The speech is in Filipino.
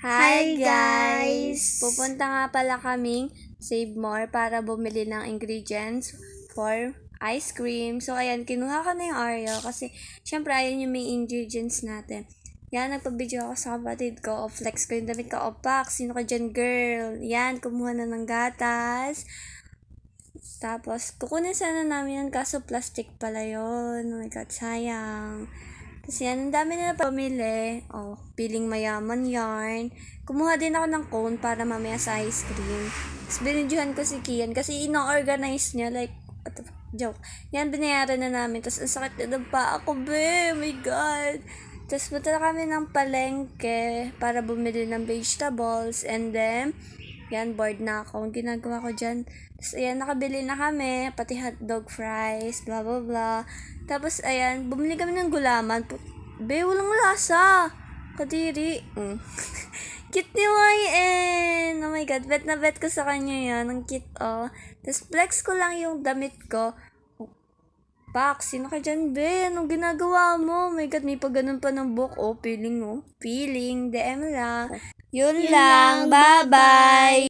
Hi guys! Pupunta nga pala kaming Save More para bumili ng ingredients for ice cream. So ayan, kinuha ko na yung Oreo kasi syempre ayan yung may ingredients natin. Yan, nagpa-video ako sa kapatid ko. O flex ko yung damit ko. O pak, sino ka dyan girl? Yan, kumuha na ng gatas. Tapos, kukunin sana namin yan kaso plastic pala yun. Oh my god, sayang. Tapos yan, ang dami na pamili. Oh, piling mayaman yarn. Kumuha din ako ng cone para mamaya sa ice cream. Tapos binidyohan ko si Kian kasi ino-organize niya. Like, what the joke. Yan, binayaran na namin. Tapos ang sakit na ng paa ako, be. Oh my God. Tapos punta na kami ng palengke para bumili ng vegetables. And then, yan, bored na ako. Ang ginagawa ko dyan. Tapos, ayan, nakabili na kami. Pati hotdog fries, blah, blah, blah. Tapos, ayan, bumili kami ng gulaman. Be, walang lasa. Kadiri. Cute ni YN. Oh my God, bet na bet ko sa kanya yan. Ang cute, oh. Tapos, flex ko lang yung damit ko. Pak, sino ka dyan, be? Anong ginagawa mo? Oh my God, may pag-ganun pa ng book. Oh, feeling, oh. Feeling, DM lang. Yun lang. Bye-bye.